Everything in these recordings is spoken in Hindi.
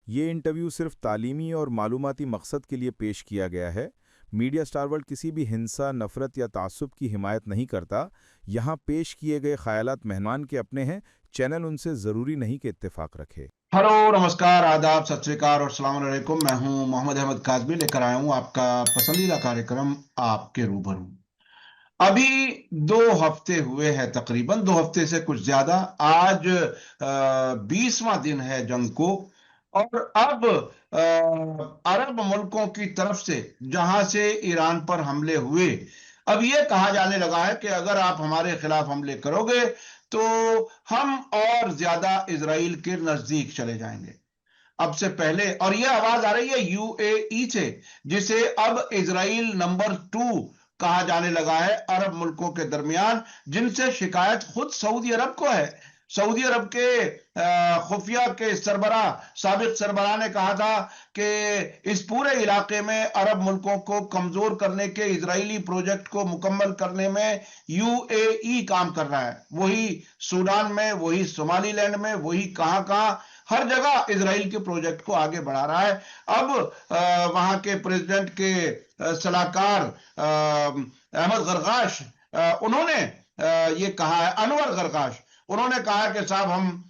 ये इंटरव्यू सिर्फ तालीमी और मालूमाती मकसद के लिए पेश किया गया है। मीडिया स्टार वर्ल्ड किसी भी हिंसा, नफरत या तासुब की हिमायत नहीं करता। यहाँ पेश किए गए ख्यालात मेहमान के अपने हैं। चैनल उनसे ज़रूरी नहीं कि इत्तेफाक रखे। हेलो, नमस्कार, आदाब, सत श्री अकाल और सलाम अलैकुम। मैं हूं मोहम्मद अहमद काजमी, लेकर आया हूं आपका पसंदीदा कार्यक्रम आपके रूबरू। अभी 2 हफ्ते हुए हैं, तकरीबन 2 हफ्ते से कुछ ज्यादा। आज 20वां दिन है जंग को। और अब अरब मुल्कों की तरफ से जहां से ईरान पर हमले हुए, अब यह कहा जाने लगा है कि अगर आप हमारे खिलाफ हमले करोगे तो हम और ज्यादा इजराइल के नजदीक चले जाएंगे। अब से पहले, और यह आवाज आ रही है यूएई से, जिसे अब इजराइल नंबर 2 कहा जाने लगा है अरब मुल्कों के दरमियान, जिनसे शिकायत खुद सऊदी अरब को है। सऊदी अरब के खुफिया के सरबरा, साबिक सरबरा ने कहा था कि इस पूरे इलाके में अरब मुल्कों को कमजोर करने के इजरायली प्रोजेक्ट को मुकम्मल करने में यूएई काम कर रहा है। वही सूडान में, वही सोमालीलैंड में, वही कहां कहां, हर जगह इसराइल के प्रोजेक्ट को आगे बढ़ा रहा है। अब वहां के प्रेसिडेंट के सलाहकार अहमद गरगाश, उन्होंने ये कहा है, अनवर गरगाश, उन्होंने कहा है कि साहब हम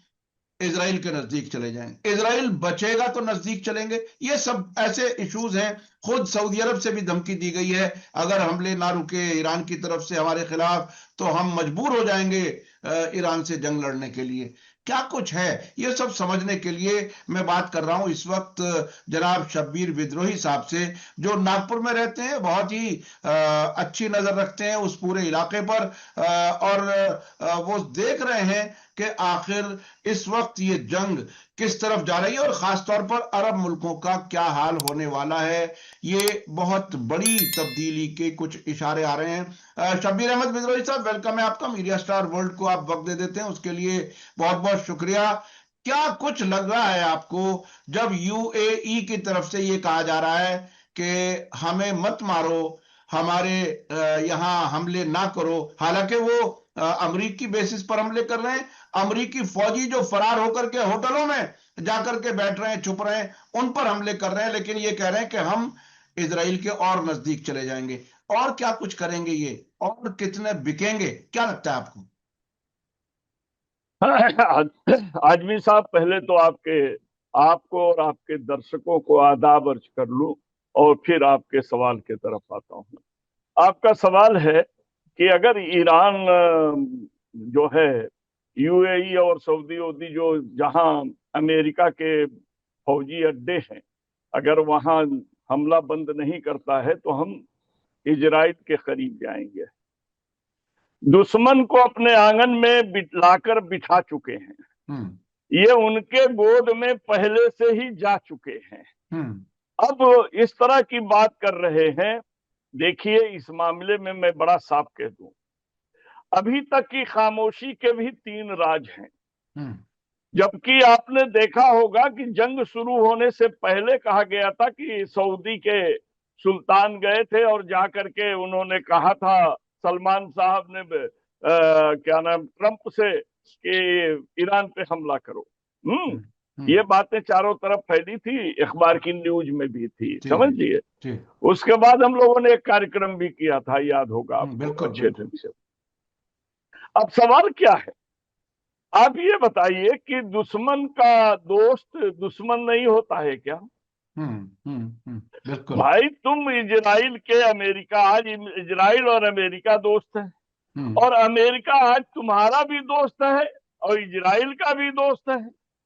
इसराइल के नजदीक चले जाएंगे, इसराइल बचेगा तो नजदीक चलेंगे। ये सब ऐसे इश्यूज हैं। खुद सऊदी अरब से भी धमकी दी गई है, अगर हमले ना रुके ईरान की तरफ से हमारे खिलाफ तो हम मजबूर हो जाएंगे ईरान से जंग लड़ने के लिए। क्या कुछ है, ये सब समझने के लिए मैं बात कर रहा हूं इस वक्त जनाब शब्बीर विद्रोही साहब से, जो नागपुर में रहते हैं, बहुत ही अच्छी नजर रखते हैं उस पूरे इलाके पर। और वो देख रहे हैं कि आखिर इस वक्त ये जंग किस तरफ जा रही है और खासतौर पर अरब मुल्कों का क्या हाल होने वाला है। ये बहुत बड़ी तब्दीली के कुछ इशारे आ रहे हैं। शब्बीर अहमद विद्रोही साहब, वेलकम है आपका। मीडिया स्टार वर्ल्ड को आप वक्त दे देते हैं, उसके लिए बहुत बहुत शुक्रिया। क्या कुछ लग रहा है आपको जब यूएई की तरफ से ये कहा जा रहा है कि हमें मत मारो, हमारे यहां हमले ना करो, हालांकि वो अमरीकी बेसिस पर हमले कर रहे हैं। अमरीकी फौजी जो फरार होकर के होटलों में जाकर के बैठ रहे हैं, छुप रहे हैं, उन पर हमले कर रहे हैं, लेकिन ये कह रहे हैं कि हम इसराइल के और नजदीक चले जाएंगे। और क्या कुछ करेंगे ये, और कितने बिकेंगे, क्या लगता है आपको? आजमी साहब, पहले तो आपको और आपके दर्शकों को आदाब अर्ज कर लूं और फिर आपके सवाल की तरफ आता हूं। आपका सवाल है कि अगर ईरान जो है, यूएई और सऊदी वूदी जो जहां अमेरिका के फौजी अड्डे हैं, अगर वहां हमला बंद नहीं करता है तो हम इजराइल के करीब जाएंगे। दुश्मन को अपने आंगन में लाकर बिठा चुके हैं। हम्म। ये उनके गोद में पहले से ही जा चुके हैं। हम्म। अब इस तरह की बात कर रहे हैं। देखिए, इस मामले में मैं बड़ा साफ कह दूं, अभी तक की खामोशी के भी 3 राज हैं। हम्म। जबकि आपने देखा होगा कि जंग शुरू होने से पहले कहा गया था कि सऊदी के सुल्तान गए थे और जाकर के उन्होंने कहा था, सलमान साहब ने क्या नाम, ट्रंप से, कि ईरान पे हमला करो। हम्म। ये हम्म। बातें चारों तरफ फैली थी, अखबार की न्यूज में भी थी, जी जी। समझिए। जी। उसके बाद हम लोगों ने एक कार्यक्रम भी किया था, याद होगा आपको बिल्कुल अच्छे बिल्कुल। ढंग से। अब सवाल क्या है, आप ये बताइए कि दुश्मन का दोस्त दुश्मन नहीं होता है क्या? बिल्कुल। भाई, तुम इजराइल के अमेरिका, आज इजराइल और अमेरिका दोस्त है, हम्म। और अमेरिका आज तुम्हारा भी दोस्त है और इजराइल का भी दोस्त है।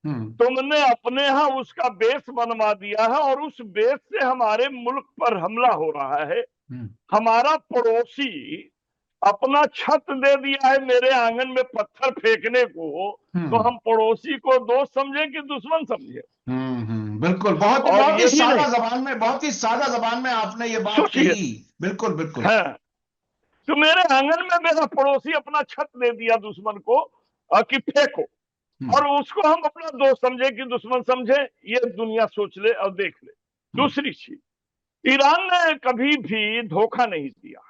हम्म। तुमने अपने यहाँ उसका बेस बनवा दिया है और उस बेस से हमारे मुल्क पर हमला हो रहा है। हम्म। हमारा पड़ोसी अपना छत दे दिया है मेरे आंगन में पत्थर फेंकने को, तो हम्म। हम पड़ोसी को दोस्त समझे कि दुश्मन समझे? बिल्कुल, बहुत ही और बहुत ही यही सादा नहीं, जबान में, बहुत ही सादा जबान में आपने ये बात सोचिए, कही। बिल्कुल बिल्कुल। हाँ, तो मेरे आंगन में मेरा पड़ोसी अपना छत दे दिया दुश्मन को, कि फेंको, हम्म। और उसको हम अपना दोस्त समझे कि दुश्मन समझे? ये दुनिया सोच ले और देख ले। हम्म। दूसरी चीज, ईरान ने कभी भी धोखा नहीं दिया।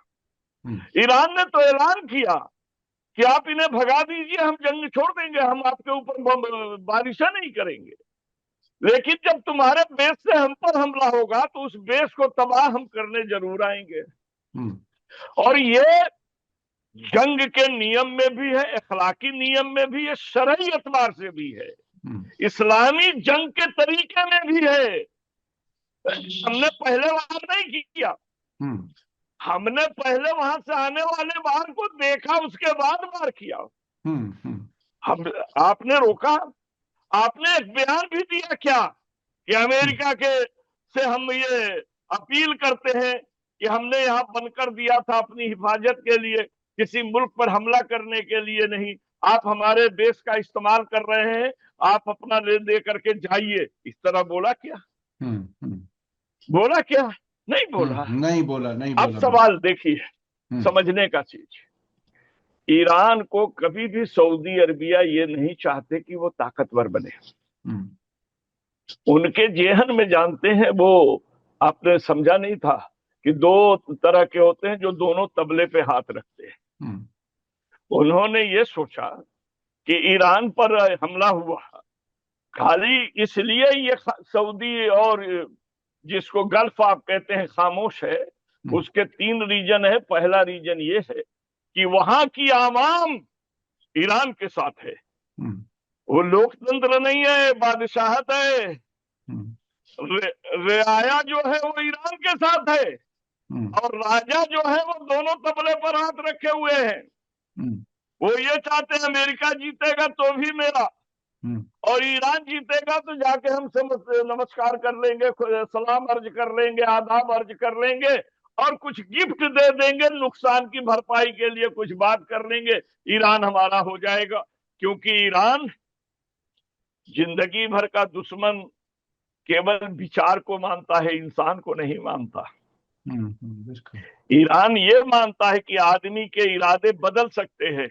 हम्म। ईरान ने तो ऐलान किया कि आप इन्हें भगा दीजिए, हम जंग छोड़ देंगे, हम आपके ऊपर बारिशें नहीं करेंगे। लेकिन जब तुम्हारे बेस से हम पर हमला होगा तो उस बेस को तबाह हम करने जरूर आएंगे। और ये जंग के नियम में भी है, अखलाकी नियम में भी है, शरई एतबार से भी है, इस्लामी जंग के तरीके में भी है। हमने पहले वार नहीं किया, हमने पहले वहां से आने वाले वार को देखा, उसके बाद वार किया। हम आपने रोका, आपने एक बयान भी दिया क्या कि अमेरिका के से हम ये अपील करते हैं कि हमने यहाँ बनकर दिया था अपनी हिफाजत के लिए, किसी मुल्क पर हमला करने के लिए नहीं। आप हमारे देश का इस्तेमाल कर रहे हैं, आप अपना ले दे करके जाइए। इस तरह बोला क्या? बोला क्या? नहीं बोला। नहीं बोला, नहीं अब बोला। सवाल देखिए, समझने का चीज, ईरान को कभी भी सऊदी अरबिया ये नहीं चाहते कि वो ताकतवर बने। उनके जेहन में जानते हैं वो, आपने समझा नहीं था कि दो तरह के होते हैं जो दोनों तबले पे हाथ रखते हैं। उन्होंने ये सोचा कि ईरान पर हमला हुआ खाली इसलिए ये सऊदी और जिसको गल्फ आप कहते हैं खामोश है। उसके 3 रीजन है। पहला रीजन ये है कि वहां की आवाम ईरान के साथ है, वो लोकतंत्र नहीं है, बादशाहत है। रियाया जो है वो ईरान के साथ है, और राजा जो है वो दोनों तबले पर हाथ रखे हुए हैं। वो ये चाहते हैं अमेरिका जीतेगा तो भी मेरा, और ईरान जीतेगा तो जाके हमसे नमस्कार कर लेंगे, सलाम अर्ज कर लेंगे, आदाब अर्ज कर लेंगे, और कुछ गिफ्ट दे देंगे, नुकसान की भरपाई के लिए कुछ बात कर लेंगे, ईरान हमारा हो जाएगा। क्योंकि ईरान जिंदगी भर का दुश्मन केवल विचार को मानता है, इंसान को नहीं मानता। ईरान ये मानता है कि आदमी के इरादे बदल सकते हैं,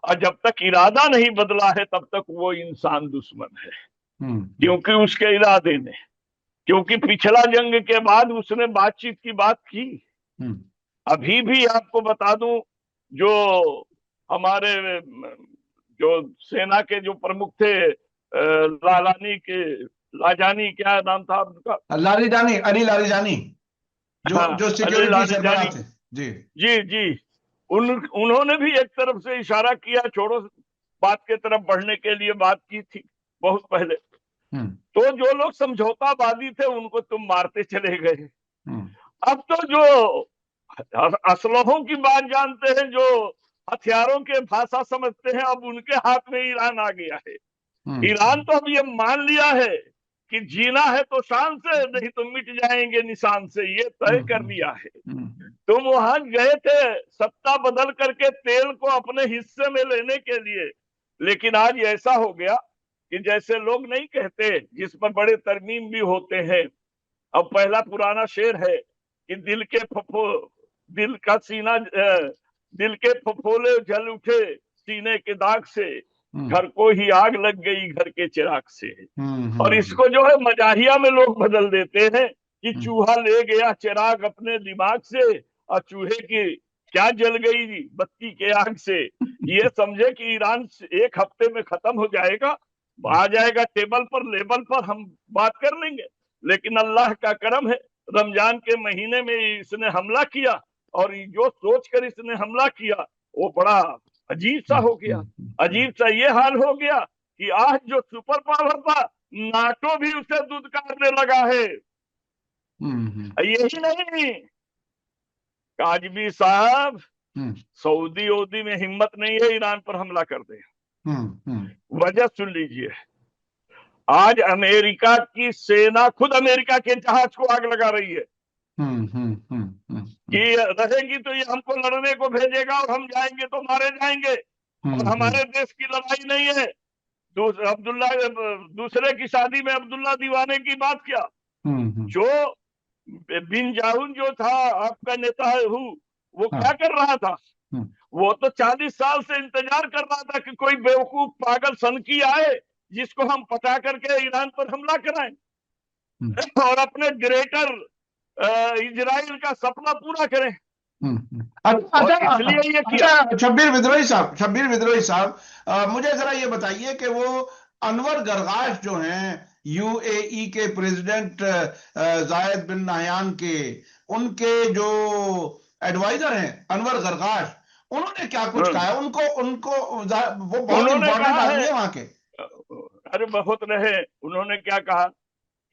और जब तक इरादा नहीं बदला है तब तक वो इंसान दुश्मन है। क्योंकि उसके इरादे ने, क्योंकि पिछला जंग के बाद उसने बातचीत की बात की। अभी भी आपको बता दूं, जो हमारे जो सेना के जो प्रमुख थे, लाजानी क्या नाम था उनका? लारीजानी, अली लारीजानी, जो सिक्योरिटी सरबराह थे। जी। उन्होंने भी एक तरफ से इशारा किया, छोड़ो बात के तरफ बढ़ने के लिए बात की थी बहुत पहले। तो जो लोग समझौतावादी थे उनको तुम मारते चले गए। अब तो जो असलहों की बात जानते हैं, जो हथियारों के भाषा समझते हैं, अब उनके हाथ में ईरान आ गया है। ईरान तो अब ये मान लिया है कि जीना है तो शान से, नहीं तो मिट जाएंगे निशान से, ये तय कर लिया है। तुम वहां गए थे सत्ता बदल करके तेल को अपने हिस्से में लेने के लिए, लेकिन आज ऐसा हो गया कि जैसे लोग नहीं कहते, जिस पर बड़े तरमीम भी होते हैं। अब पहला पुराना शेर है कि दिल का सीना, दिल के फफोले जल उठे सीने के दाग से, घर को ही आग लग गई घर के चिराग से। और इसको जो है मजाहिया में लोग बदल देते हैं कि चूहा ले गया चिराग अपने दिमाग से, और चूहे की क्या जल गई बत्ती के आग से। ये समझे कि ईरान 1 हफ्ते में खत्म हो जाएगा, आ जाएगा टेबल पर, लेवल पर, हम बात कर लेंगे। लेकिन अल्लाह का करम है, रमजान के महीने में इसने हमला किया, और जो सोच कर इसने हमला किया वो बड़ा अजीब सा हो गया। अजीब सा ये हाल हो गया कि आज जो सुपर पावर था, नाटो भी उसे दुदकारने लगा है। यही नहीं, काजमी साहब, सऊदी ओदी में हिम्मत नहीं है ईरान पर हमला कर दे। वजह सुन लीजिए, आज अमेरिका की सेना खुद अमेरिका के जहाज को आग लगा रही है कि रहेंगी तो ये हमको लड़ने को भेजेगा, और हम जाएंगे तो मारे जाएंगे, और हमारे देश की लड़ाई नहीं है। अब्दुल्ला दूसरे की शादी में अब्दुल्ला दीवाने की बात किया, जो बिन जाउन जो था आपका नेता वो क्या कर रहा था? वो तो 40 साल से इंतजार कर रहा था कि कोई बेवकूफ पागल सनकी आए जिसको हम पटा करके ईरान पर हमला कराएं और अपने ग्रेटर इजराइल का सपना पूरा करें। इसलिए ये किया। शब्बीर विद्रोही साहब, मुझे जरा ये बताइए कि वो अनवर गरगाश जो हैं, यूएई के प्रेसिडेंट जायद बिन नाहयान के, उनके जो एडवाइजर हैं अनवर गरगाश, उन्होंने क्या कुछ कहा है? उनको उनको वो बहुत उन्होंने इंपॉर्टेंट कहा आदमी है, है वहां के। अरे बहुत रहे, उन्होंने क्या कहा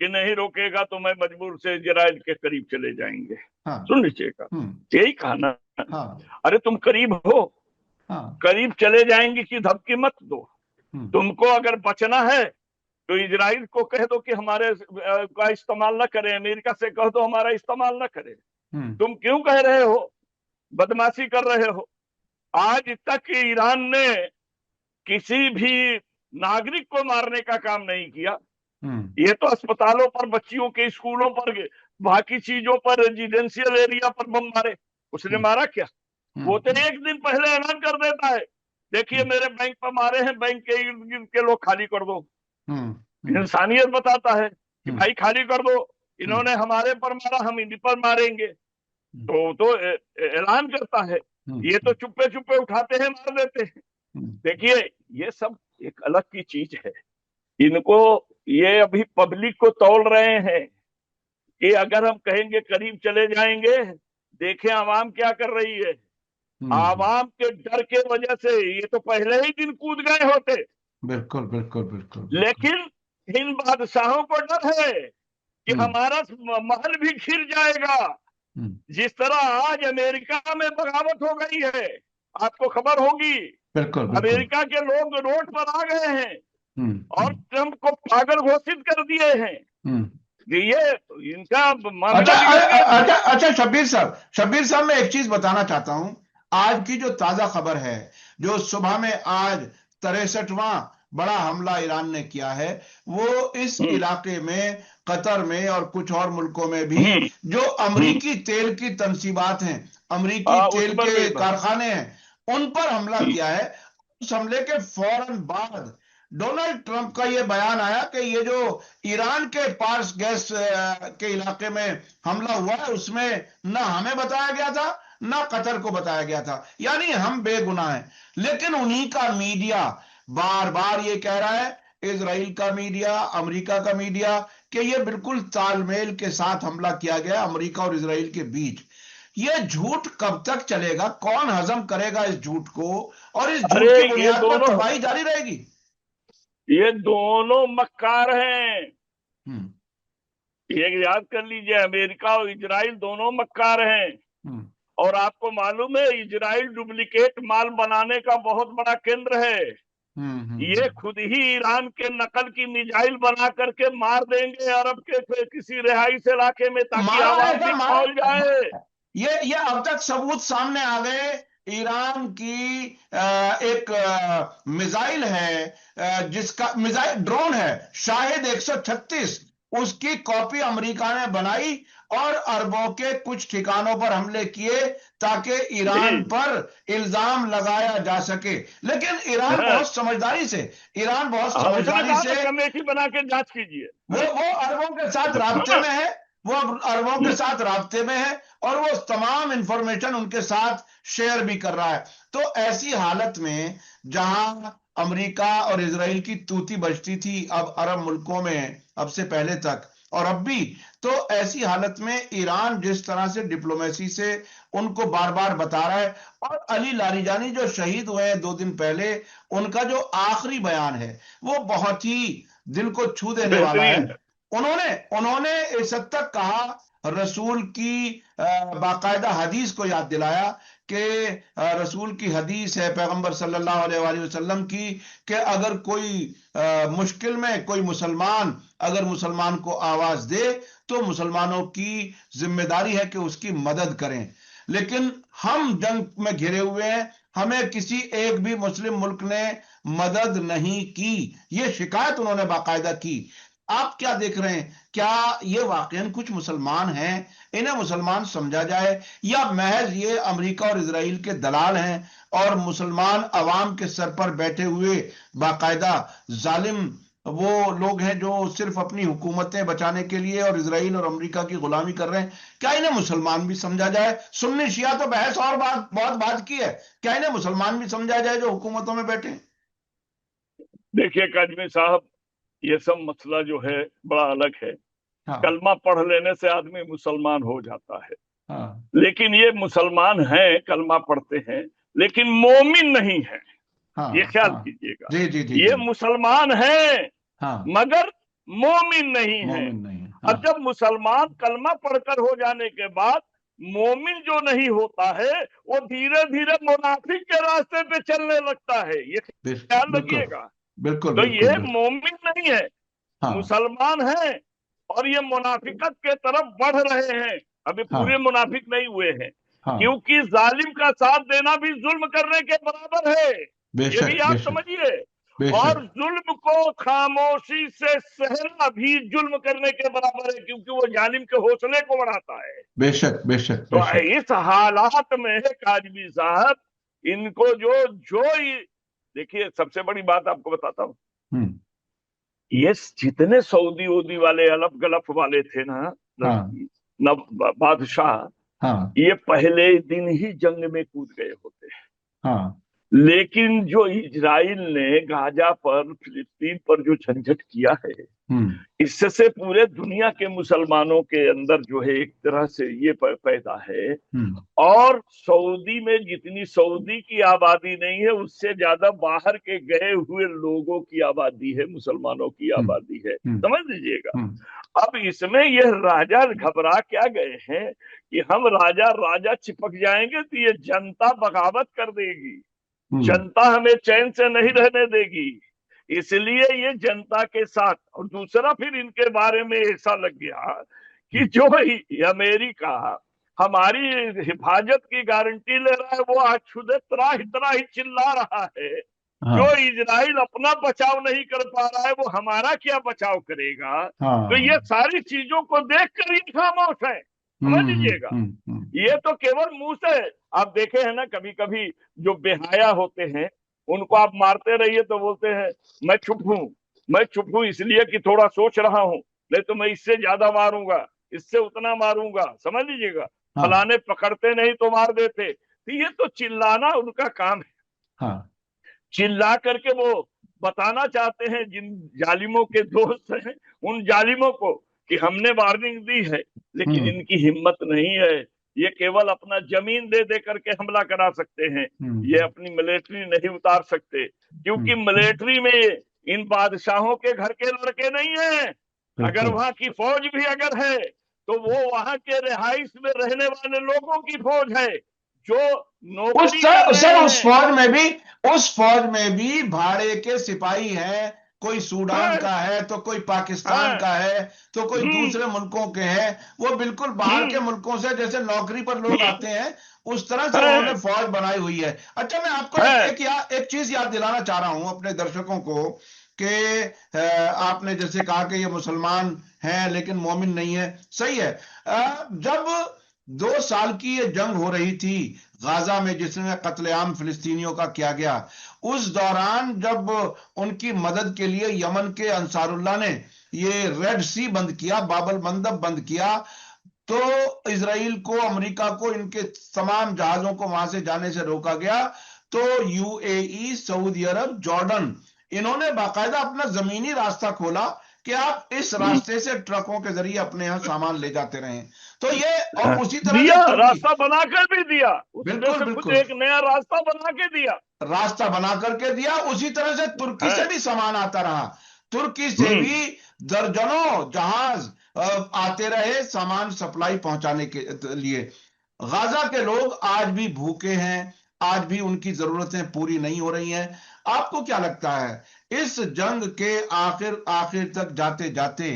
कि नहीं रोकेगा तो मैं मजबूर से इजराइल के करीब चले जाएंगे। हाँ। सुन लीजिएगा, यही कहा ना। हाँ। अरे तुम करीब हो, हाँ। करीब चले जाएंगे की धमकी मत दो। हम्म। तुमको अगर बचना है तो इजराइल को कह दो कि हमारे का इस्तेमाल न करें, अमेरिका से कह दो हमारा इस्तेमाल न करें। तुम क्यों कह रहे हो, बदमाशी कर रहे हो? आज तक ईरान ने किसी भी नागरिक को मारने का काम नहीं किया। ये तो अस्पतालों पर, बच्चियों के स्कूलों पर, बाकी चीजों पर, रेजिडेंशियल एरिया पर बम मारे। उसने मारा क्या? वो तो एक दिन पहले ऐलान कर देता है, देखिए मेरे बैंक पर मारे हैं, बैंक के इर्द गिर्द के लोग खाली कर दो। इंसानियत बताता है कि भाई खाली कर दो, इन्होंने हमारे पर मारा, हम इन्हीं पर मारेंगे। तो ऐलान करता है। ये तो चुप्पे चुप्पे उठाते हैं, मार देते हैं। देखिए ये सब एक अलग की चीज है। इनको, ये अभी पब्लिक को तौल रहे हैं कि अगर हम कहेंगे करीब चले जाएंगे, देखें आवाम क्या कर रही है। आवाम के डर के वजह से ये तो पहले ही दिन कूद गए होते। बिल्कुल बिल्कुल बिल्कुल। लेकिन इन बादशाहों को डर है कि हमारा महल भी घिर जाएगा। जिस तरह आज अमेरिका में बगावत हो गई है, आपको खबर होगी। बिल्कुल बिल्कुल। अमेरिका के लोग रोड पर आ गए हैं और ट्रंप को पागल घोषित कर दिए हैं। ये इनका मामला बिगड़ गया। अच्छा शब्बीर साहब मैं एक चीज बताना चाहता हूं। आज की जो ताजा खबर है, जो सुबह में आज 63वां बड़ा हमला ईरान ने किया है, वो इस इलाके में, कतर में और कुछ और मुल्कों में भी जो अमरीकी तेल की तंसीबात हैं, अमरीकी तेल के कारखाने हैं, उन पर हमला किया है। उस हमले के फौरन बाद डोनाल्ड ट्रंप का यह बयान आया कि ये जो ईरान के पार्स गैस के इलाके में हमला हुआ है, उसमें ना हमें बताया गया था, ना कतर को बताया गया था, यानी हम बेगुनाह हैं। लेकिन उन्हीं का मीडिया बार बार ये कह रहा है, इजराइल का मीडिया, अमेरिका का मीडिया, कि ये बिल्कुल तालमेल के साथ हमला किया गया अमेरिका और इजराइल के बीच। ये झूठ कब तक चलेगा? कौन हजम करेगा इस झूठ को? और इस झूठ की बुनियाद पर तबाही जारी रहेगी। ये दोनों मक्कार हैं। ये याद कर लीजिए, अमेरिका और इजराइल दोनों मक्कार हैं। और आपको मालूम है, इजराइल डुप्लीकेट माल बनाने का बहुत बड़ा केंद्र है। ये खुद ही ईरान के नकल की मिसाइल बना करके मार देंगे अरब के किसी रिहाइश इलाके में, ताकि आवाज भी खौल जाए। ये अब तक सबूत सामने आ गए। ईरान की एक मिसाइल है, जिसका मिसाइल ड्रोन है शाहिद 136, उसकी कॉपी अमेरिका ने बनाई और अरबों के कुछ ठिकानों पर हमले किए ताकि ईरान पर इल्जाम लगाया जा सके। लेकिन ईरान बहुत समझदारी से, कमेटी बना के जांच कीजिए। वो अरबों के साथ राब्ते में है, वो अरबों के साथ राब्ते में है और वो तमाम इंफॉर्मेशन उनके साथ शेयर भी कर रहा है। तो ऐसी हालत में जहां अमेरिका और इजराइल की तूती बजती थी अब अरब मुल्कों में, अब से पहले तक और अब भी, तो ऐसी हालत में ईरान जिस तरह से डिप्लोमेसी से उनको बार बार बता रहा है, और अली लारीजानी जो शहीद हुए हैं 2 दिन पहले, उनका जो आखिरी बयान है वो बहुत ही दिल को छू देने वाला है। उन्होंने इस हद तक कहा, रसूल की बाकायदा हदीस को याद दिलाया कि रसूल की हदीस है पैगंबर सल्लल्लाहु अलैहि वसल्लम की, कि अगर कोई मुश्किल में कोई मुसलमान अगर मुसलमान को आवाज दे तो मुसलमानों की जिम्मेदारी है कि उसकी मदद करें। लेकिन हम जंग में घिरे हुए हैं, हमें किसी एक भी मुस्लिम मुल्क ने मदद नहीं की, यह शिकायत उन्होंने बाकायदा की। आप क्या देख रहे हैं? क्या ये वाकई कुछ मुसलमान हैं, इन्हें मुसलमान समझा जाए, या महज ये अमेरिका और इजराइल के दलाल हैं और मुसलमान अवाम के सर पर बैठे हुए बाकायदा जालिम वो लोग हैं जो सिर्फ अपनी हुकूमतें बचाने के लिए और इजराइल और अमेरिका की गुलामी कर रहे हैं? क्या इन्हें मुसलमान भी समझा जाए? सुन्नी शिया तो बहस और बहुत बात की है, क्या इन्हें मुसलमान भी समझा जाए जो हुकूमतों में बैठे? देखिए काजमी साहब, ये सब मसला जो है बड़ा अलग है। हाँ कलमा पढ़ लेने से आदमी मुसलमान हो जाता है, हाँ लेकिन ये मुसलमान हैं, कलमा पढ़ते हैं, लेकिन मोमिन नहीं है। ये हाँ ख्याल हाँ। कीजिएगा। जी जी जी ये जी। मुसलमान हैं हाँ, मगर मोमिन नहीं है। मोमिन नहीं है। अब हाँ, जब मुसलमान कलमा पढ़कर हो जाने के बाद मोमिन जो नहीं होता है, वो धीरे धीरे मुनाफिक के रास्ते पे चलने लगता है। ये ख्याल बिल्कुल रखिएगा। बिल्कुल तो बिल्कुल ये बिल्कुल। मोमिन नहीं है, हाँ मुसलमान है, और ये मुनाफिकत के तरफ बढ़ रहे हैं। अभी पूरे हाँ मुनाफिक नहीं हुए हैं, हाँ। क्योंकि जालिम का साथ देना भी जुल्म करने के बराबर है। ये भी बेशक आप बेशक समझिए। और बेशक जुल्म को खामोशी से सहना भी जुल्म करने के बराबर है, क्योंकि वो जालिम के हौसले को बढ़ाता है। बेशक बेशक तो बेशक। इस हालात में काजमी साहब, इनको देखिए, सबसे बड़ी बात आपको बताता हूँ। हम्म। ये जितने सऊदी वूदी वाले अलफ गलफ वाले थे ना, हाँ नब बादशाह, हाँ ये पहले दिन ही जंग में कूद गए होते। हाँ। लेकिन जो इजराइल ने गाजा पर, फिलिस्तीन पर जो झंझट किया है, हम्म इससे पूरे दुनिया के मुसलमानों के अंदर जो है एक तरह से ये पैदा है। हम्म और सऊदी में जितनी सऊदी की आबादी नहीं है, उससे ज्यादा बाहर के गए हुए लोगों की आबादी है, मुसलमानों की हम्म आबादी है, हम्म समझ लीजिएगा। हम्म अब इसमें यह राजा घबरा क्या गए हैं कि हम राजा राजा चिपक जाएंगे तो ये जनता बगावत कर देगी, हम्म जनता हमें चैन से नहीं रहने देगी। इसलिए ये जनता के साथ, और दूसरा फिर इनके बारे में ऐसा लग गया कि जो अमेरिका हमारी हिफाजत की गारंटी ले रहा है, वो आज खुद त्राही त्राही चिल्ला रहा है। जो हाँ इजराइल अपना बचाव नहीं कर पा रहा है, वो हमारा क्या बचाव करेगा। तो ये हाँ। सारी चीजों को देखकर ये खामोश है, समझ लीजिएगा। ये तो केवल मुंह से, आप देखे हैं ना, कभी कभी जो बेहया होते हैं उनको आप मारते रहिए तो बोलते हैं मैं चुप हूं, मैं चुप हूं इसलिए कि थोड़ा सोच रहा हूं, नहीं तो मैं इससे ज्यादा मारूंगा, इससे उतना मारूंगा, समझ लीजिएगा। हाँ फलाने पकड़ते नहीं तो मार देते। तो ये तो चिल्लाना उनका काम है। हाँ। चिल्ला करके वो बताना चाहते हैं जिन जालिमों के दोस्त हैं, उन जालिमों को, कि हमने वार्निंग दी है, लेकिन हम्म इनकी हिम्मत नहीं है। ये केवल अपना जमीन दे दे करके हमला करा सकते हैं, ये हम्म अपनी मिलिट्री नहीं उतार सकते, क्योंकि हम्म। मिलिट्री में इन बादशाहों के घर के लड़के नहीं हैं। अगर बिल्कुल। वहां की फौज भी अगर है, तो वो वहां के रिहाइश में रहने वाले लोगों की फौज है, जो उस नौकरी कर सर रहे सर उस हैं। फौज में भी, उस फौज में भी भाड़े के सिपाही हैं। कोई सूडान हाँ, का है तो कोई पाकिस्तान हाँ, का है तो कोई हम्म, दूसरे मुल्कों के हैं। वो बिल्कुल बाहर के हम्म, मुल्कों से जैसे नौकरी पर लोग हम्म, आते हैं, उस तरह से उन्होंने हाँ, फौज बनाई हुई है। अच्छा, मैं आपको हाँ, एक चीज याद दिलाना चाह रहा हूं अपने दर्शकों को कि आपने जैसे कहा कि ये मुसलमान हैं लेकिन मोमिन नहीं है। सही है। जब 2 साल की ये जंग हो रही थी गाजा में, जिसमें कत्लेआम फिलिस्तीनियों का किया गया, उस दौरान जब उनकी मदद के लिए यमन के अंसारुल्लाह ने ये रेड सी बंद किया, बाबल मंदब बंद किया, तो इसराइल को, अमेरिका को, इनके तमाम जहाजों को वहां से जाने से रोका गया। तो यूएई, सऊदी अरब, जॉर्डन, इन्होंने बाकायदा अपना जमीनी रास्ता खोला कि आप इस हम्म, रास्ते से ट्रकों के जरिए अपने यहां सामान ले जाते रहें। तो ये, और हाँ। उसी तरह से दिया, तुर्की। रास्ता बनाकर भी दिया, उसमें बिल्कुल से खुद बिल्कुल। एक नया रास्ता बना के दिया। रास्ता बना करके दिया। उसी तरह से तुर्की से हाँ, भी सामान आता रहा। तुर्की से भी दर्जनों जहाज आते रहे सामान सप्लाई पहुंचाने के लिए। गाजा के लोग आज भी भूखे हैं, आज भी उनकी जरूरतें पूरी नहीं हो रही हैं। आपको क्या लगता है इस जंग के आखिर आखिर तक जाते जाते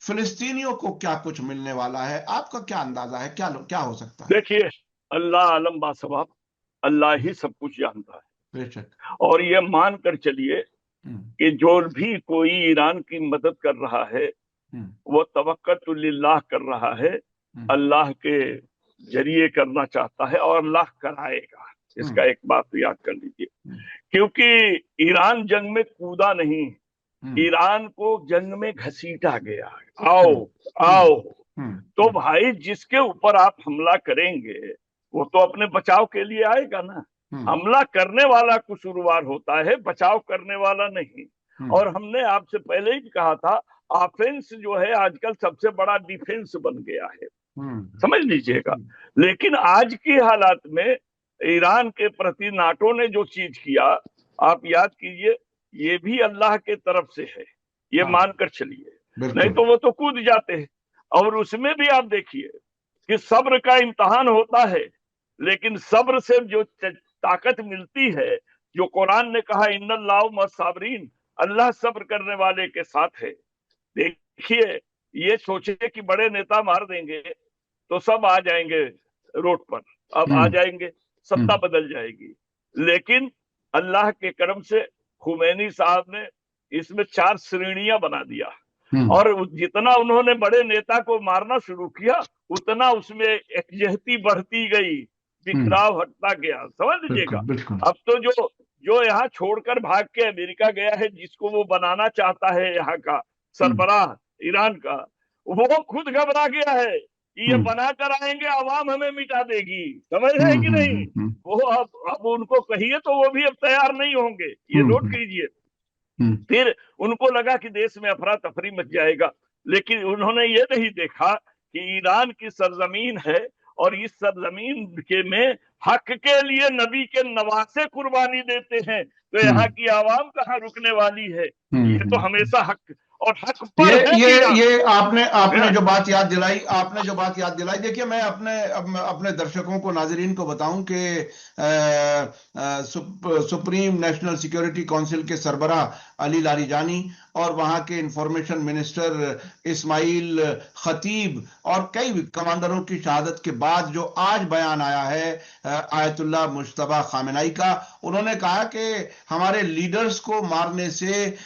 फिलिस्तीनियों को क्या कुछ मिलने वाला है? आपका क्या अंदाजा है, क्या क्या हो सकता है? देखिए, अल्लाह आलम बासबाब, अल्लाह ही सब कुछ जानता बेशक। है। और ये मान कर चलिए हम्म कि जो भी कोई ईरान की मदद कर रहा है, हम्म वो तवक्कुलिल्लाह कर रहा है, हम्म अल्लाह के जरिए करना चाहता है, और अल्लाह कराएगा। इसका हम्म एक बात तो याद कर लीजिए, हम्म क्योंकि ईरान जंग में कूदा नहीं, हम्म ईरान को जंग में घसीटा गया। आओ, हम्म हम्म आओ। हम्म तो हम्म भाई, जिसके ऊपर आप हमला करेंगे, वो तो अपने बचाव के लिए आएगा ना। हम्म हमला करने वाला कसूरवार होता है, बचाव करने वाला नहीं। और हमने आपसे पहले ही कहा था, ऑफेंस जो है आजकल सबसे बड़ा डिफेंस बन गया है, समझ लीजिएगा। लेकिन आज की हालात में ईरान के प्रति नाटो ने जो चीज किया, आप याद कीजिए, ये भी अल्लाह के तरफ से है, ये हाँ, मानकर चलिए, नहीं बिल्कुल। तो वो तो कूद जाते हैं। और उसमें भी आप देखिए कि सब्र का इम्तहान होता है, लेकिन सब्र से जो ताकत मिलती है, जो कुरान ने कहा इन्नल्लाहु मस्साबिरीन, अल्लाह सब्र करने वाले के साथ है। देखिए, ये सोचे कि बड़े नेता मार देंगे तो सब आ जाएंगे रोड पर, अब आ जाएंगे, सत्ता बदल जाएगी। लेकिन अल्लाह के करम से खुमैनी साहब ने इसमें 4 श्रेणियां बना दिया, और जितना उन्होंने बड़े नेता को मारना शुरू किया, उतना उसमें एकजहती बढ़ती गई, बिखराव हटता गया, समझ लीजिएगा। बिल्कुल। अब तो जो यहाँ छोड़कर भाग के अमेरिका गया है, जिसको वो बनाना चाहता है यहाँ का सरबराह ईरान का, वो खुद घबरा गया है कि ये बनाकर आएंगे, आवाम हमें मिटा देगी, समझ रहे हैं कि नहीं। वो अब उनको कहिए तो वो भी अब तैयार नहीं होंगे, ये नोट कीजिए। फिर उनको लगा कि देश में अफरा तफरी मच जाएगा, लेकिन उन्होंने ये नहीं देखा कि ईरान की सरजमीन है, और इस सरजमीन के में हक के लिए नबी के नवासे कुर्बानी देते हैं, तो यहाँ की आवाम कहाँ रुकने वाली है। ये तो हमेशा हक और हक पर है ईरान। ये आपने जो बात याद दिलाई, देखिए, मैं अपने दर्शकों को, नाजरीन को बताऊं कि सुप्रीम नेशनल सिक्योरिटी काउंसिल के सरबराह अली लारिजानी और वहां के इंफॉर्मेशन मिनिस्टर इस्माइल खतीब और कई कमांडरों की शहादत के बाद जो आज बयान आया है आयतुल्लाह मुज्तबा खामेनेई का, उन्होंने कहा कि हमारे लीडर्स को मारने से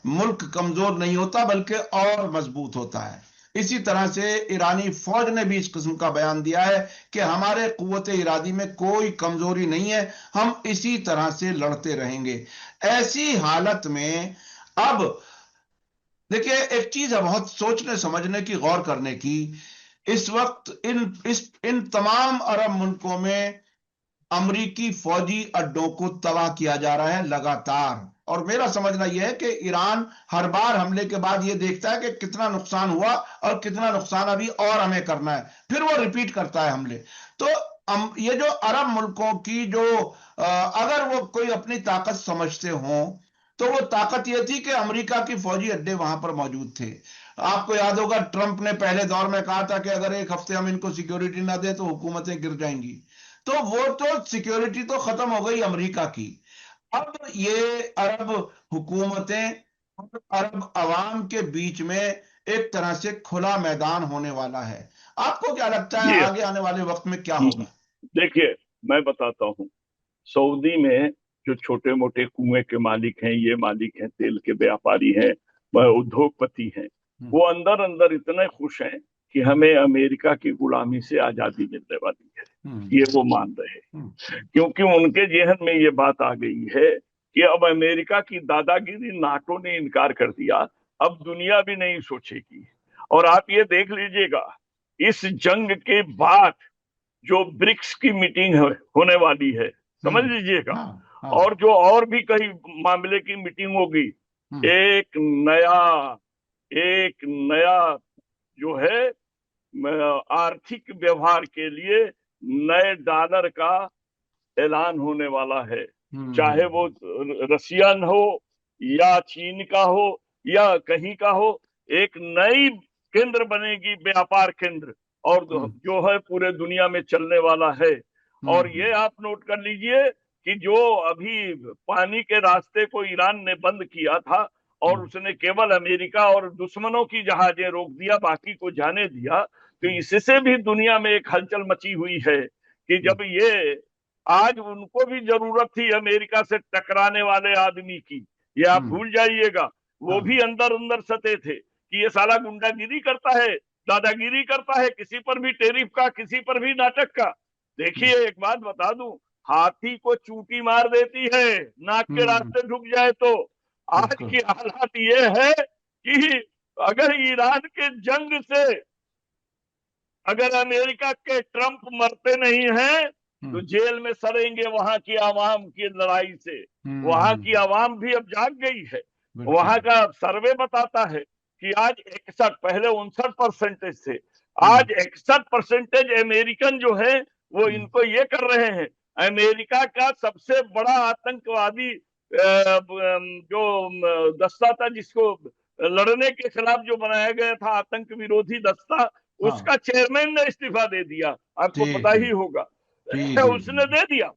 मुल्क कमजोर नहीं होता बल्कि और मजबूत होता है। इसी तरह से ईरानी फौज ने भी इस किस्म का बयान दिया है कि हमारे कुव्वत इरादी में कोई कमजोरी नहीं है, हम इसी तरह से लड़ते रहेंगे। ऐसी हालत में अब देखिए, एक चीज है बहुत सोचने समझने की, गौर करने की। इस वक्त इन तमाम अरब मुल्कों में अमरीकी फौजी अड्डों को तबाह किया जा रहा है लगातार, और मेरा समझना यह है कि ईरान हर बार हमले के बाद यह देखता है कि कितना नुकसान हुआ और कितना नुकसान अभी और हमें करना है, फिर वो रिपीट करता है हमले। तो ये जो अरब मुल्कों की जो अगर वो कोई अपनी ताकत समझते हों, तो वो ताकत यह थी कि अमेरिका की फौजी अड्डे वहां पर मौजूद थे। आपको याद होगा, ट्रंप ने पहले दौर में कहा था कि अगर एक हफ्ते हम इनको सिक्योरिटी ना दे तो हुकूमतें गिर जाएंगी। तो वो तो सिक्योरिटी तो खत्म हो गई अमेरिका की। अब ये अरब हुकूमतें और अरब अवाम के बीच में एक तरह से खुला मैदान होने वाला है। आपको क्या लगता है आगे आने वाले वक्त में क्या होगा? देखिए, मैं बताता हूं, सऊदी में जो छोटे मोटे कुएं के मालिक हैं, ये मालिक हैं, तेल के व्यापारी हैं, उद्योगपति हैं, वो अंदर अंदर इतने खुश हैं कि हमें अमेरिका की गुलामी से आजादी मिलने वाली है, ये वो मान रहे हैं। क्योंकि उनके जेहन में ये बात आ गई है कि अब अमेरिका की दादागिरी नाटो ने इनकार कर दिया, अब दुनिया भी नहीं सोचेगी। और आप ये देख लीजिएगा, इस जंग के बाद जो ब्रिक्स की मीटिंग होने वाली है, समझ लीजिएगा, और जो और भी कई मामले की मीटिंग होगी, एक नया जो है आर्थिक व्यवहार के लिए नए डॉलर का ऐलान होने वाला है, चाहे वो रशियन हो या चीन का हो या कहीं का हो। एक नई केंद्र बनेगी, व्यापार केंद्र, और जो है पूरे दुनिया में चलने वाला है। और ये आप नोट कर लीजिए कि जो अभी पानी के रास्ते को ईरान ने बंद किया था और उसने केवल अमेरिका और दुश्मनों की जहाजें रोक दिया, बाकी को जाने दिया, तो इससे भी दुनिया में एक हलचल मची हुई है कि जब ये आज उनको भी जरूरत थी अमेरिका से टकराने वाले आदमी की, ये आप भूल जाइएगा, वो भी अंदर अंदर सते थे कि ये साला गुंडागिरी करता है, दादागिरी करता है, किसी पर भी टेरिफ का, किसी पर भी नाटक का। देखिए, एक बात बता दूं, हाथी को चूंटी मार देती है, नाक के रास्ते ढुक जाए तो। आज की हालात ये है कि अगर ईरान के जंग से अगर अमेरिका के ट्रंप मरते नहीं हैं तो जेल में सड़ेंगे वहां की आवाम की लड़ाई से। वहां की आवाम भी अब जाग गई है। वहां का सर्वे बताता है कि आज 61, पहले 59% थे, आज 61% अमेरिकन जो है वो इनको ये कर रहे हैं। अमेरिका का सबसे बड़ा आतंकवादी जो दस्ता था, जिसको लड़ने के खिलाफ जो बनाया गया था आतंक विरोधी दस्ता, उसका चेयरमैन ने इस्तीफा दे दिया, आपको पता ही होगा। उसने दे दिया।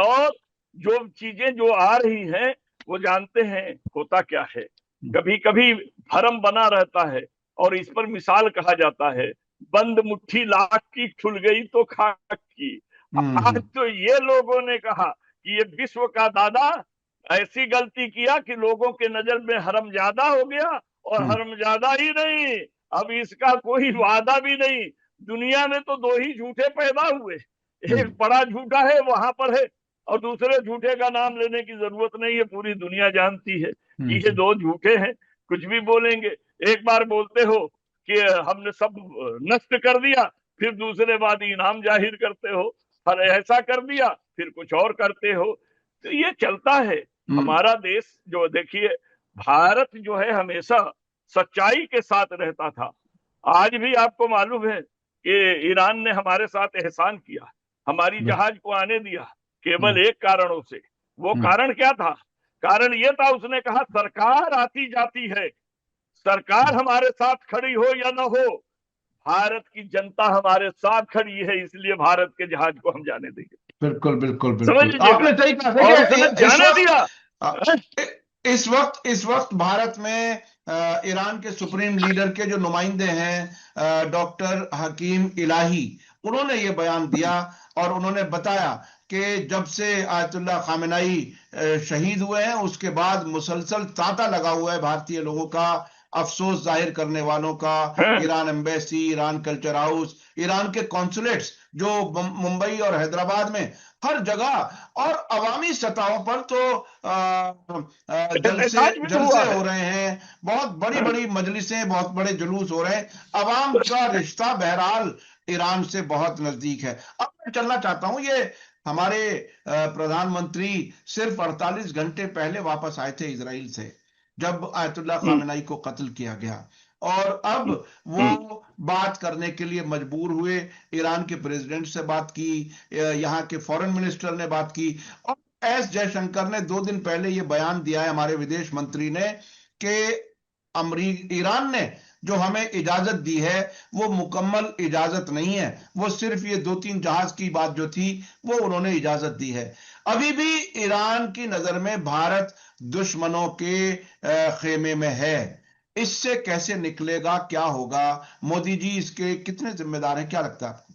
और जो चीजें जो आ रही हैं वो जानते हैं होता क्या है। कभी कभी भरम बना रहता है और इस पर मिसाल कहा जाता है, बंद मुट्ठी लाख की खुल गई तो खाक की। आज तो ये लोगों ने कहा कि ये विश्व का दादा ऐसी गलती किया कि लोगों के नजर में हरमजादा हो गया, और हरमजादा ही नहीं, अब इसका कोई वादा भी नहीं। दुनिया में तो दो ही झूठे पैदा हुए, एक बड़ा झूठा है वहां पर है, और दूसरे झूठे का नाम लेने की जरूरत नहीं है, पूरी दुनिया जानती है कि ये दो झूठे हैं। कुछ भी बोलेंगे, एक बार बोलते हो कि हमने सब नष्ट कर दिया, फिर दूसरे बाद इनाम जाहिर करते हो, और ऐसा कर दिया फिर कुछ और करते हो। तो ये चलता है हमारा देश। जो देखिए, भारत जो है हमेशा सच्चाई के साथ रहता था। आज भी आपको मालूम है कि ईरान ने हमारे साथ एहसान किया, हमारी जहाज को आने दिया केवल एक कारणों से। वो कारण क्या था? कारण ये था, उसने कहा सरकार आती जाती है, सरकार हमारे साथ खड़ी हो या न हो, भारत की जनता हमारे साथ खड़ी है, इसलिए भारत के जहाज को हम जाने देंगे। बिल्कुल बिल्कुल समझ बिल्कुल, आपने सही कहा। और उसने जाने दिया। इस वक्त भारत में ईरान के सुप्रीम लीडर के जो नुमाइंदे हैं डॉक्टर हकीम इलाही, उन्होंने ये बयान दिया और उन्होंने बताया कि जब से आयतुल्लाह खामेनेई शहीद हुए हैं उसके बाद मुसलसल तांता लगा हुआ है भारतीय लोगों का, अफसोस जाहिर करने वालों का। Iran embassy, Iran culture house, Iran के कॉन्सुलेट्स जो मुंबई और हैदराबाद में हर जगह, और अवामी सतहों पर तो जलसे हो रहे हैं, बहुत बड़ी बड़ी मजलिसें, बहुत बड़े जुलूस हो रहे हैं। अवाम का रिश्ता बहरहाल ईरान से बहुत नजदीक है। अब मैं चलना चाहता हूं, ये हमारे प्रधानमंत्री सिर्फ 48 घंटे पहले वापस आए थे इजराइल से, जब आयतुल्लाह खामेनेई को कत्ल किया गया, और अब वो बात करने के लिए मजबूर हुए। ईरान के प्रेसिडेंट से बात की, यहाँ के फॉरेन मिनिस्टर ने बात की, और एस जयशंकर ने 2 दिन पहले ये बयान दिया है, हमारे विदेश मंत्री ने, कि ईरान ने जो हमें इजाजत दी है वो मुकम्मल इजाजत नहीं है, वो सिर्फ ये 2-3 जहाज की बात जो थी वो उन्होंने इजाजत दी है। अभी भी ईरान की नजर में भारत दुश्मनों के खेमे में है। इससे कैसे निकलेगा, क्या होगा? मोदी जी इसके कितने जिम्मेदार हैं, क्या लगता है आपको?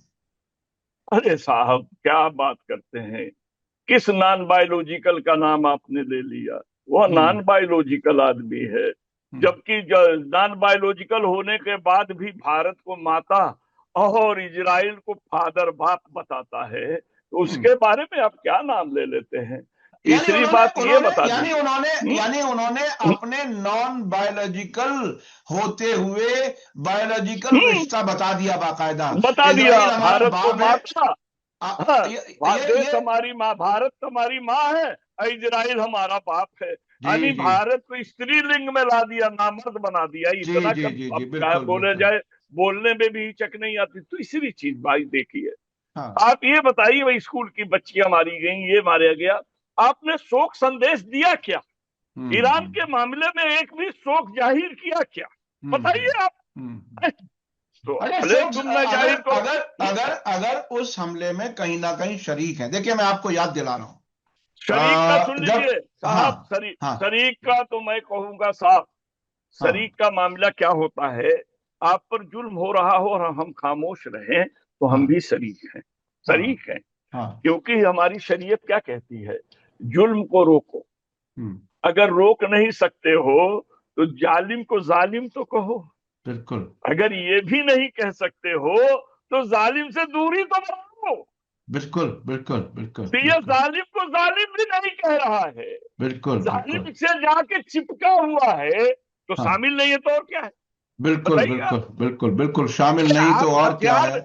अरे साहब, क्या बात करते हैं, किस नॉन बायोलॉजिकल का नाम आपने ले लिया? वो नॉन बायोलॉजिकल आदमी है, जबकि नॉन बायोलॉजिकल होने के बाद भी भारत को माता और इजराइल को फादर, बाप बताता है, तो उसके बारे में आप क्या नाम ले लेते हैं? तीसरी बात ये बता यानी उन्होंने अपने नॉन बायोलॉजिकल होते हुए बायोलॉजिकल रिश्ता बता दिया, बाकायदा बता दिया। भारत को माता, देश हमारी माँ, भारत हमारी माँ है, इजराइल हमारा बाप है। यानी भारत को स्त्रीलिंग में ला दिया, नामर्द बना दिया। इतना क्या बोले जाए, बोलने में भी हिचक नहीं आती। तीसरी चीज भाई देखिए, आप ये बताइए, वही स्कूल की बच्चियां मारी गई, ये मारा गया, आपने शोक संदेश दिया क्या? ईरान के मामले में एक भी शोक जाहिर किया क्या? बताइए आप। तो अगर उस हमले में कहीं ना कहीं शरीक है, देखिए मैं आपको याद दिला रहा हूं, शरीक का सुन लीजिए साहब, शरीक का तो मैं कहूंगा साहब, शरीक का मामला क्या होता है, आप पर जुल्म हो रहा हो और हम खामोश रहें तो हम भी शरीक हैं, शरीक हैं। क्योंकि हमारी शरीयत क्या कहती है? जुल्म को रोको। अगर रोक नहीं सकते हो तो जालिम को जालिम तो कहो। बिल्कुल। अगर ये भी नहीं कह सकते हो तो जालिम से दूरी तो बनाओ। बिल्कुल बिल्कुल बिल्कुल। तो ये जालिम को जालिम भी नहीं कह रहा है, बिल्कुल, जालिम से जाके चिपका हुआ है, तो शामिल नहीं है तो और क्या है? बिल्कुल बिल्कुल बिल्कुल बिल्कुल, शामिल नहीं तो और क्या है?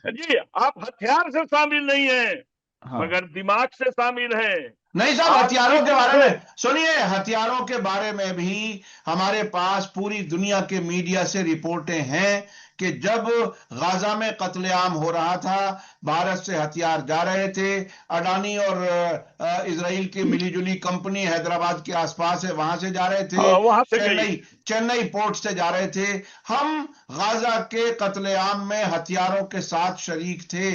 जी, आप हथियार से शामिल नहीं है, हाँ मगर दिमाग से शामिल है। नहीं साहब, आप हथियारों के बारे से में सुनिए, हथियारों के बारे में भी हमारे पास पूरी दुनिया के मीडिया से रिपोर्टें हैं कि जब गाजा में कत्लेआम हो रहा था, भारत से हथियार जा रहे थे, अडानी और इजराइल की मिलीजुली कंपनी हैदराबाद के आसपास है, वहां से जा रहे थे, वहां से गई। चेन्नई चेन्नई पोर्ट से जा रहे थे। हम गाजा के कत्लेआम में हथियारों के साथ शरीक थे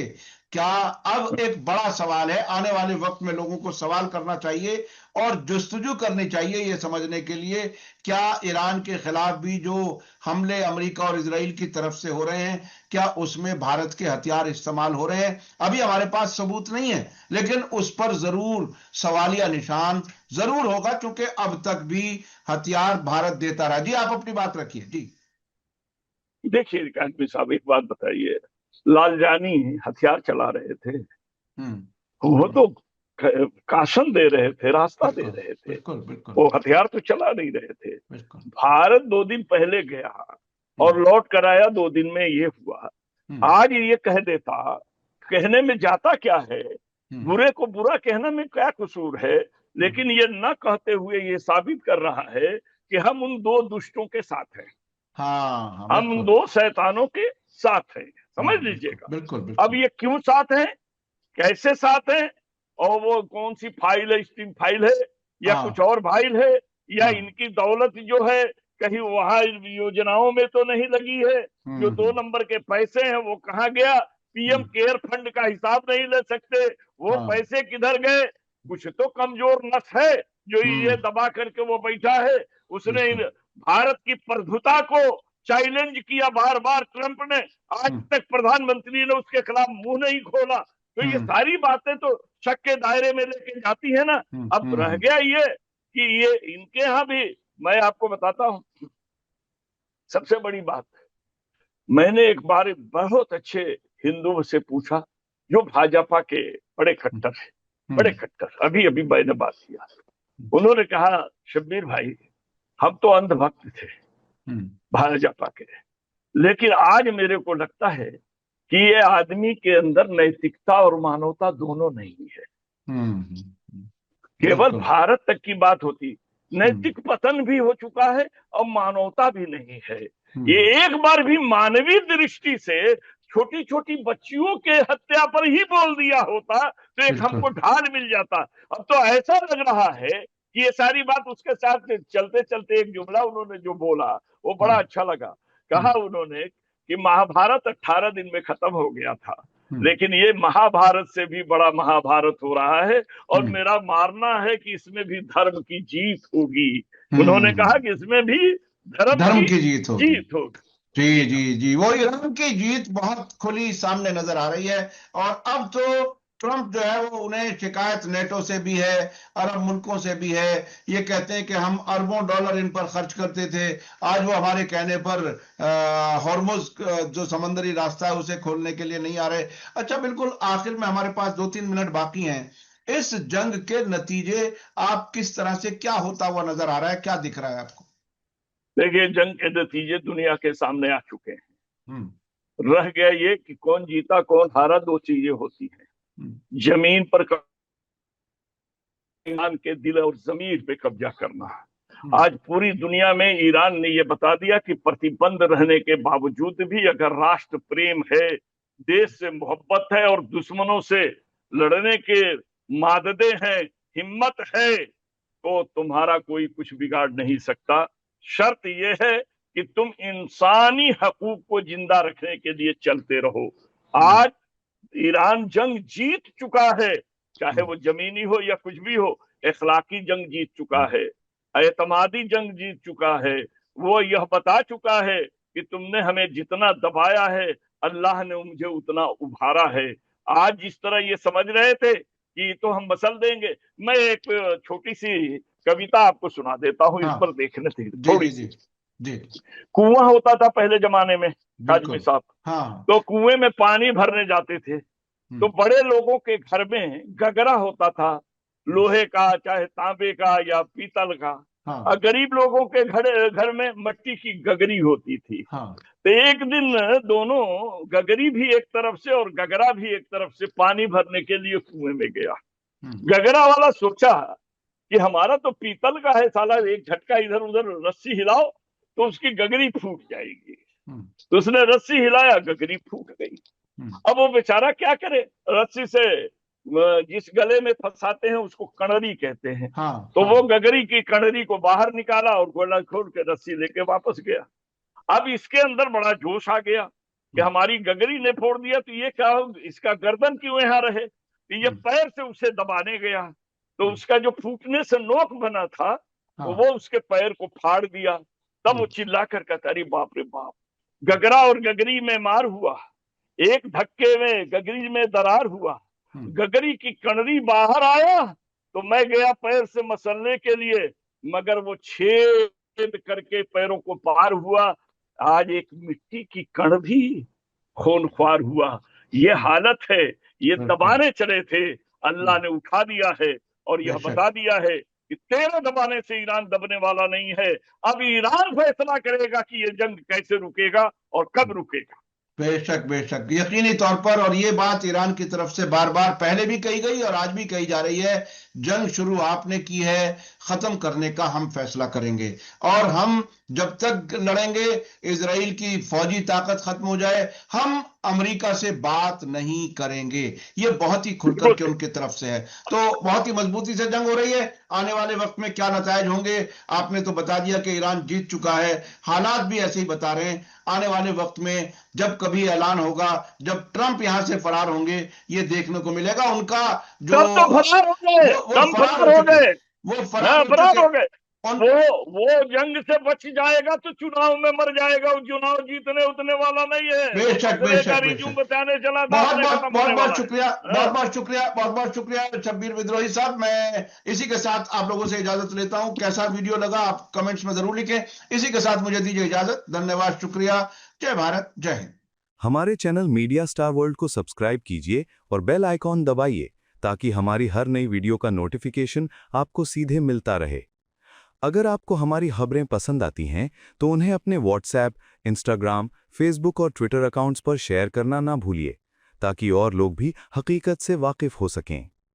क्या? अब एक बड़ा सवाल है, आने वाले वक्त में लोगों को सवाल करना चाहिए और जुस्तजू करनी चाहिए ये समझने के लिए, क्या ईरान के खिलाफ भी जो हमले अमेरिका और इजराइल की तरफ से हो रहे हैं, क्या उसमें भारत के हथियार इस्तेमाल हो रहे हैं? अभी हमारे पास सबूत नहीं है, लेकिन उस पर जरूर सवालिया निशान जरूर होगा, क्योंकि अब तक भी हथियार भारत देता रहा। जी, आप अपनी बात रखिए। जी देखिए काजमी साहब, एक बात बताइए, लालजानी हथियार चला रहे थे, वो तो काशन दे रहे थे, रास्ता दे बिल्कुल रहे थे, बिल्कुल बिल्कुल वो हथियार तो चला नहीं रहे थे। बिल्कुल। भारत 2 दिन पहले गया और लौट कर आया, 2 दिन में ये हुआ। आज ये कह देता, कहने में जाता क्या है, बुरे को बुरा कहने में क्या कसूर है, लेकिन ये न कहते हुए ये साबित कर रहा है कि हम उन दो दुष्टों के साथ हैं, हाँ हाँ हम उन बिल्कुल। दो शैतानों के साथ हैं, समझ हाँ बिल्कुल लीजिएगा। बिल्कुल अब बिल्कुल। ये क्यों साथ हैं, कैसे साथ हैं, और वो कौन सी फाइल है, स्टीम फाइल है या कुछ हाँ और फाइल है, या हाँ। इनकी दौलत जो है कहीं वहां योजनाओं में तो नहीं लगी है, जो 2 नंबर के पैसे हैं वो कहाँ गया, पीएम केयर फंड का हिसाब नहीं ले सकते, वो हाँ। पैसे किधर गए? कुछ तो कमजोर नस है जो ये दबा करके वो बैठा है। उसने इन बिल्कुल। भारत की प्रभुता को चैलेंज किया बार बार ट्रंप ने, आज तक प्रधानमंत्री ने उसके खिलाफ मुंह नहीं खोला। तो ये सारी बातें तो शक के दायरे में लेके जाती है ना। अब रह गया ये कि ये इनके यहाँ भी, मैं आपको बताता हूं सबसे बड़ी बात, मैंने एक बार बहुत अच्छे हिंदू से पूछा जो भाजपा के बड़े खट्टर है, बड़े खट्टर, अभी अभी मैंने बात किया, उन्होंने कहा शब्बीर भाई हम तो अंधभक्त थे भाजपा के, लेकिन आज मेरे को लगता है कि ये आदमी के अंदर नैतिकता और मानवता दोनों नहीं है। केवल बिल्कुल। भारत तक की बात होती, नैतिक पतन भी हो चुका है और मानवता भी नहीं है। ये एक बार भी मानवीय दृष्टि से छोटी छोटी बच्चियों के हत्या पर ही बोल दिया होता तो एक बिल्कुल। हमको ढाल मिल जाता। अब तो ऐसा लग रहा है कि ये सारी बात उसके साथ चलते चलते एक जुमला उन्होंने जो बोला वो बड़ा अच्छा लगा। कहा उन्होंने कि महाभारत 18 दिन में खत्म हो गया था, लेकिन ये महाभारत से भी बड़ा महाभारत हो रहा है और मेरा मानना है कि इसमें भी धर्म की जीत होगी। उन्होंने कहा कि इसमें भी धर्म धर्म की की जीत होगी। जीत होगी। जी जी जी, वो ईरान की जीत बहुत खुली सामने नजर आ रही है। और अब तो ट्रंप जो है वो, उन्हें शिकायत नेटो से भी है, अरब मुल्कों से भी है। ये कहते हैं कि हम अरबों डॉलर इन पर खर्च करते थे, आज वो हमारे कहने पर हॉर्मुज जो समंदरी रास्ता है उसे खोलने के लिए नहीं आ रहे। अच्छा, बिल्कुल आखिर में हमारे पास 2-3 मिनट बाकी हैं। इस जंग के नतीजे आप किस तरह से, क्या होता हुआ नजर आ रहा है, क्या दिख रहा है आपको? देखिए, जंग के नतीजे दुनिया के सामने आ चुके हैं। हम्म रह गया ये कि कौन जीता कौन हारा, दो चीजें होती हैं। जमीन पर ईरान के दिल और जमीर पे कब्जा करना। आज पूरी दुनिया में ईरान ने यह बता दिया कि प्रतिबंध रहने के बावजूद भी अगर राष्ट्र प्रेम है, देश से मोहब्बत है और दुश्मनों से लड़ने के माददे हैं, हिम्मत है, तो तुम्हारा कोई कुछ बिगाड़ नहीं सकता। शर्त यह है कि तुम इंसानी हकूक को जिंदा रखने के लिए चलते रहो। आज ईरान जंग जीत चुका है, चाहे वो जमीनी हो या कुछ भी हो। इखलाकी जंग जीत चुका है, एतमादी जंग जीत चुका है। वो यह बता चुका है कि तुमने हमें जितना दबाया है, अल्लाह ने मुझे उतना उभारा है। आज जिस तरह ये समझ रहे थे कि तो हम मसल देंगे, मैं एक छोटी सी कविता आपको सुना देता हूँ, इस हाँ पर देखने थे जी थोड़ी जी जी सी। जी। कुआं होता था पहले जमाने में काजमी बिल्कुल। साहब, हाँ। तो कुएं में पानी भरने जाते थे, तो बड़े लोगों के घर में गगरा होता था, लोहे का चाहे तांबे का या पीतल का। हाँ गरीब लोगों के घर घर में मट्टी की गगरी होती थी। हाँ तो एक दिन दोनों, गगरी भी एक तरफ से और गगरा भी एक तरफ से, पानी भरने के लिए कुएं में गया। गगरा वाला सोचा कि हमारा तो पीतल का है, साला एक झटका इधर उधर रस्सी हिलाओ तो उसकी गगरी फूट जाएगी। तो उसने रस्सी हिलाया, गगरी फूट गई। अब वो बेचारा क्या करे, रस्सी से जिस गले में फंसाते हैं उसको कणरी कहते हैं। हाँ, तो हाँ, वो गगरी की कणरी को बाहर निकाला और गोला खोल के रस्सी लेके वापस गया। अब इसके अंदर बड़ा जोश आ गया कि हमारी गगरी ने फोड़ दिया, तो ये क्या, इसका गर्दन क्यों यहाँ रहे। तो ये पैर से उसे दबाने गया, तो उसका जो फूटने से नोक बना था तो वो उसके पैर को फाड़ दिया। तब वो चिल्ला कर कहता, अरे बाप रे बाप, गगरा और गगरी में मार हुआ, एक धक्के में गगरी में दरार हुआ, गगरी की कणरी बाहर आया तो मैं गया पैर से मसलने के लिए, मगर वो छेद करके पैरों को पार हुआ। आज एक मिट्टी की कण भी खूनख्वार हुआ। ये हालत है, ये दबाने चले थे, अल्लाह ने उठा दिया है और यह बता दिया है कि तेरे दबाने से ईरान दबने वाला नहीं है। अब ईरान फैसला करेगा कि ये जंग कैसे रुकेगा और कब रुकेगा। बेशक बेशक, यकीनी तौर पर। और ये बात ईरान की तरफ से बार बार पहले भी कही गई और आज भी कही जा रही है, जंग शुरू आपने की है, खत्म करने का हम फैसला करेंगे। और हम जब तक लड़ेंगे, इजराइल की फौजी ताकत खत्म हो जाए, हम अमेरिका से बात नहीं करेंगे। ये बहुत ही खुल करके उनकी तरफ से है। तो बहुत ही मजबूती से जंग हो रही है। आने वाले वक्त में क्या नतीजे होंगे, आपने तो बता दिया कि ईरान जीत चुका है, हालात भी ऐसे ही बता रहे हैं। आने वाले वक्त में जब कभी ऐलान होगा, जब ट्रंप यहां से फरार होंगे, ये देखने को मिलेगा। उनका जो फरार हो गए, फरार हो गए, वो फरार हो गए। वो जंग से बच जाएगा तो चुनाव में मर जाएगा। वो चुनाव जीतने उतने वाला नहीं है। बेशक बेशक बेशक। बताने चला बहुत बहुत शुक्रिया, बहुत बहुत शुक्रिया, बहुत बहुत शुक्रिया शब्बीर विद्रोही साहब। मैं इसी के साथ आप लोगों से इजाजत लेता हूं। कैसा वीडियो लगा आप कमेंट्स में जरूर लिखें। इसी के साथ मुझे दीजिए इजाजत। धन्यवाद, शुक्रिया। जय भारत, जय हिंद। हमारे चैनल मीडिया स्टार वर्ल्ड को सब्सक्राइब कीजिए और बेल आइकॉन दबाइए ताकि हमारी हर नई वीडियो का नोटिफिकेशन आपको सीधे मिलता रहे। अगर आपको हमारी खबरें पसंद आती हैं तो उन्हें अपने व्हाट्सएप, इंस्टाग्राम, फेसबुक और ट्विटर अकाउंट्स पर शेयर करना ना भूलिए ताकि और लोग भी हकीकत से वाकिफ हो सकें।